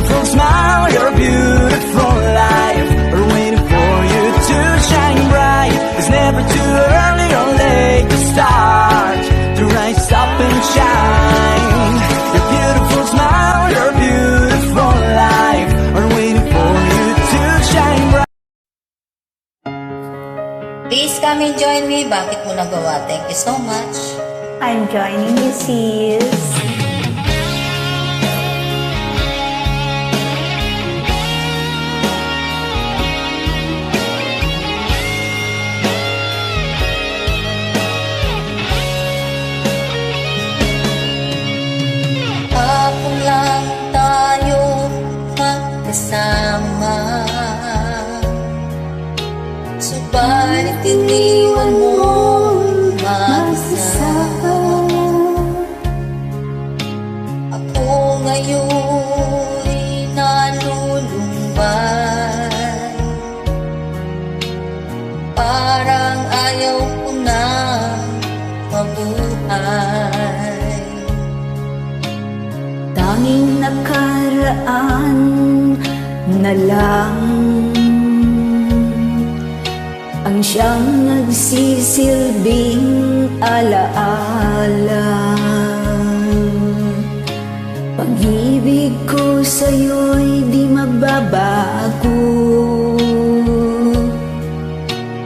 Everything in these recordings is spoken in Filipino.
beautiful smile, your beautiful life are waiting for you to shine bright. It's never too early or late to start, to rise up and shine. Your beautiful smile, your beautiful life are waiting for you to shine bright. Please come and join me. Bakit mo nagawa? Thank you so much. I'm joining you, sis. Hapon lang tayo magkasama, subalit iniwan mo mag-isa. Ako ngayon'y nalulumbay, parang ayaw ko na mabuhay. Tanging nakaraan na lang ang siyang nagsisilbing alaala. Pag-ibig ko sa'yo'y di magbabago,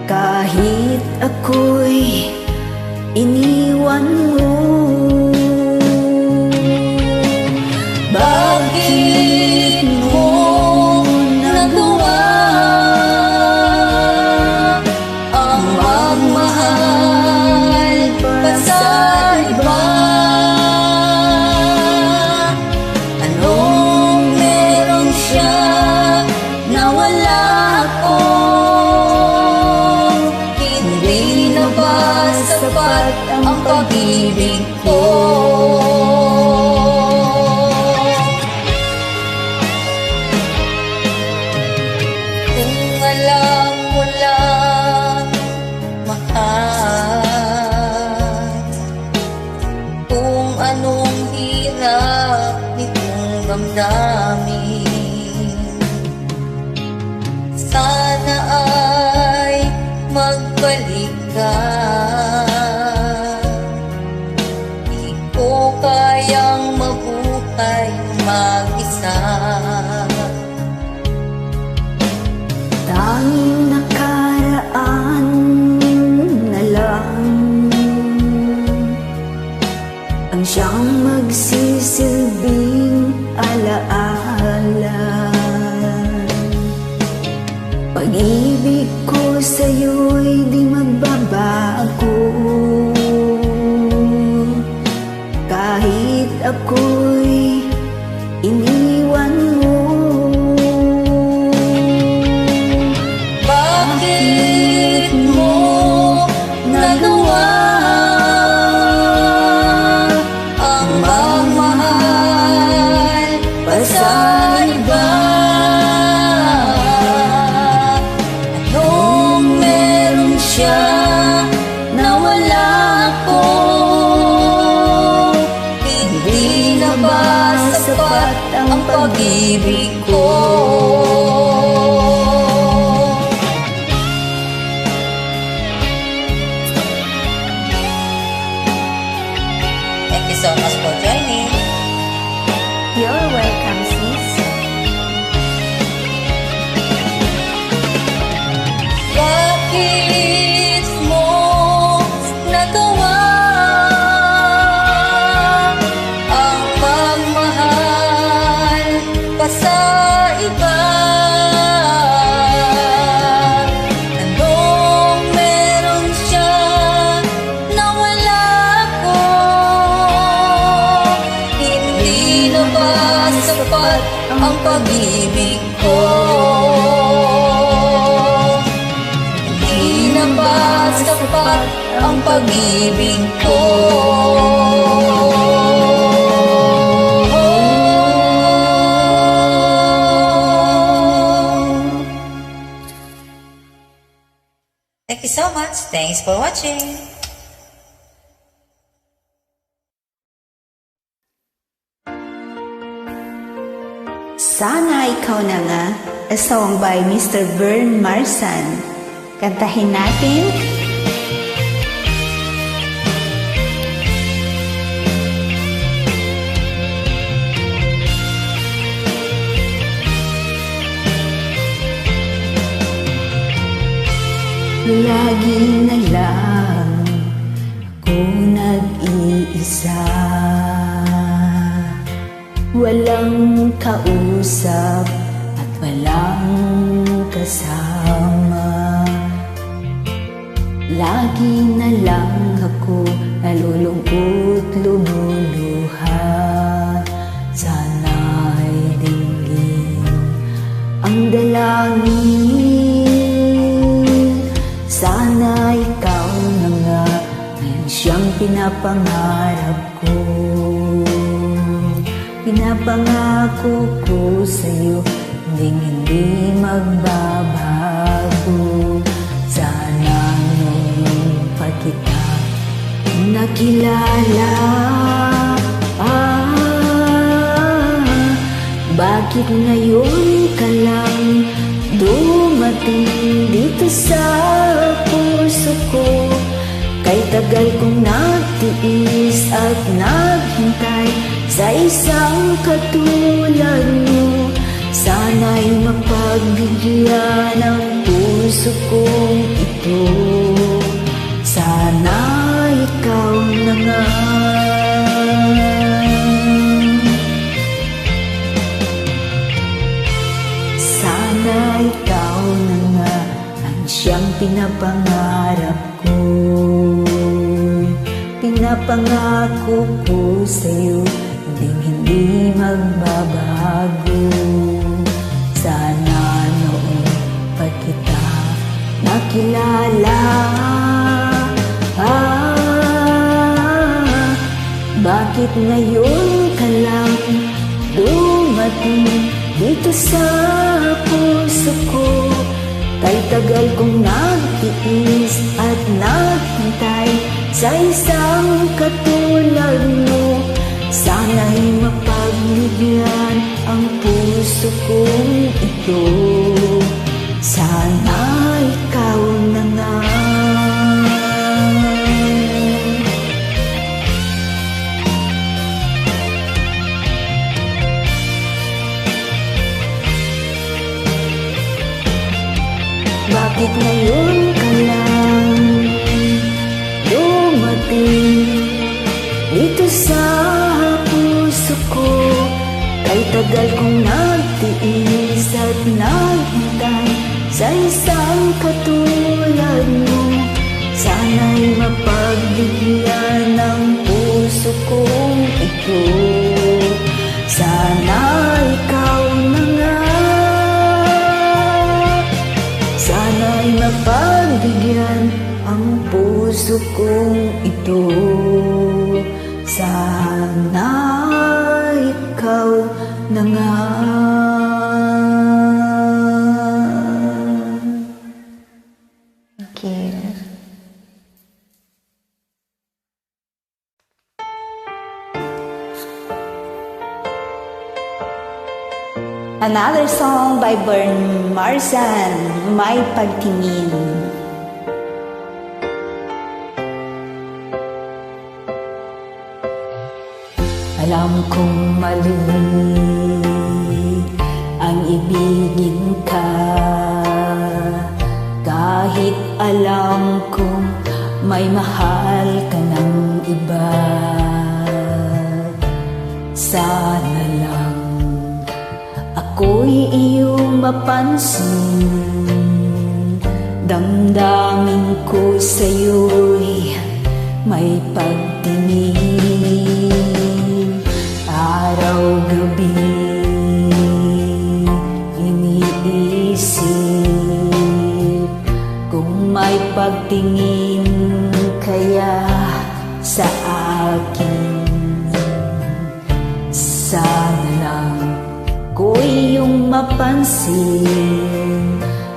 kahit ako'y iniwan mo. Bakit mo nagawa ang magmahal pa sa iba? Anong meron siya na wala ko? Hindi na ba sapat ang pag-ibig ko? Alam mo lang, mahal, kung anong hirap nitong damdamin. Sana ay magbalik ka, di ko kayang mabuhay mag-isa. Tanging nakaraan na lang ang siyang magsisilbing alaala. Pag-ibig ko sa'yo'y di magbabago, kahit ako'y iniwan mo. Bakit mo nagawa ang magmahal pa sa iba? Anong meron siya na wala ko? Hindi na ba sapat ang pag-ibig ko? Thank you so much for joining. You're welcome, sis. Bakit mo nagawa ang magmahal pa sa iba? Anong meron siya na wala ko? Hindi na ba sapat ang pag-ibig ko? Hindi na ba sapat ang pag-ibig ko? Thank you so much. Thanks for watching. Sana Ikaw Na Nga, a song by Mr. Vern Marsan. Kantahin natin. Lagi na lang ako nag-iisa, walang kausap at walang kasama. Lagi na lang ako nalulungkot, lumuluha. Sana'y dinggin ang dalangin. Sana ikaw na nga ang siyang pinapangarap ko. Pinapangako ko sa'yo, hindi magbabago. Sana noon pa kita nakilala. Bakit ngayon ka lang dumating dito sa puso ko? Kay tagal kong nagtiis at naghintay sa isang katulad mo. Sana'y mapagbigyan ang puso kong ito. Sana ikaw na nga. Sana ikaw na nga ang siyang pinapangarap ko. Pinapangako ko sa'yo, hindi magbabago. Sana noon pa kita nakilala. Bakit ngayon ka lang dumating dito sa puso ko? Kay tagal kong nagtiis at naghintay sa isang katulad mo. Sana'y mapagbigyan ang puso kong ito. Sana ikaw na nga. Bakit ngayon ka lang dumating dito sa puso ko? Kay tagal kong nagtiis at naghintay sa isang katulad mo. Sana'y mapagbigyan ng puso kong ito. Sana ikaw na nga. Sana'y mapagbigyan ang puso kong ito. Sana ikaw na nga. Thank you. Another song by Vern Marsan, May Pagtingin. Alam kong mali ang ibigin ka, kahit alam kong may mahal ka ng iba. Sana lang ako'y iyong mapansin, damdamin ko sa'yo'y may pagtingin. Araw-gabi iniisip kung may pagtingin kaya sa akin. Sana lang ako'y iyong mapansin,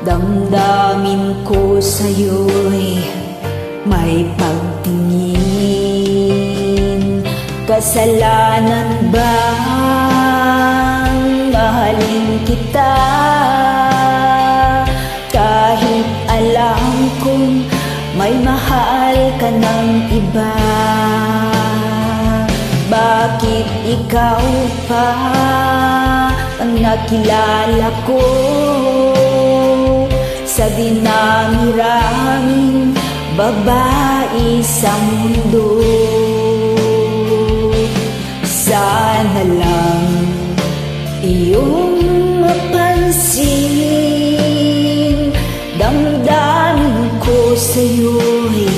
damdamin ko sa'yo'y may pagtingin. Kasalanan bang mahal mahalin kita kahit alam kong may mahal ka ng iba. Bakit ikaw pa ang nakilala ko sa dinami-raming babae sa mundo? Sana lang iyong mapansin, damdamin ko sa'yo'y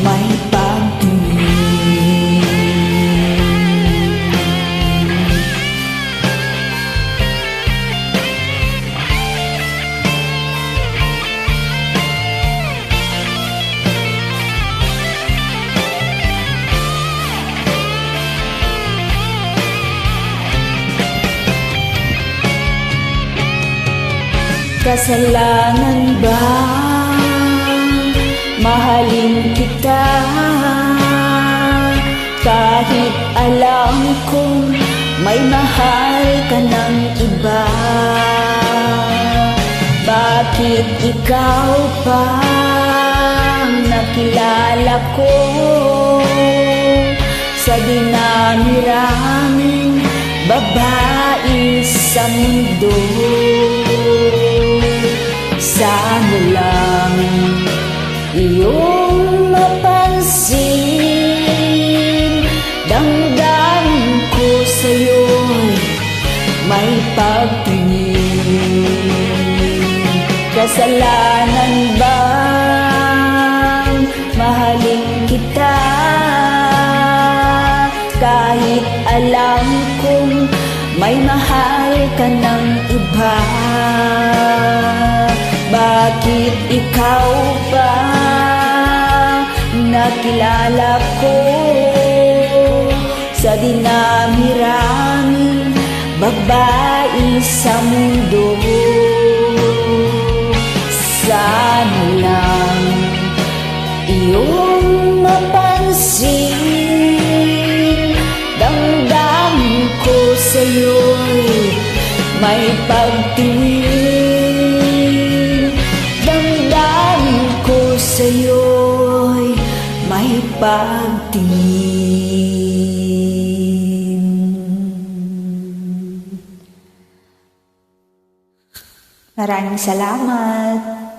may pagtingin. Kasalanan ba mahalin kita kahit alam kong may mahal ka ng iba? Bakit ikaw pa ang nakilala ko sa dinami-raming babae sa mundo? Sana lang iyong mapansin, damdamin ko sa'yo'y may pagtingin. Kasalanan bang mahalin kita kahit alam kong may mahal ka ng iba? Bakit ikaw ba nakilala ko sa dinami-raming babae sa mundo? Sana lang iyong mapansin, damdamin ko sa'yo'y may pagtingin. Damdamin ko sa'yo'y may pagtingin. Maraming salamat.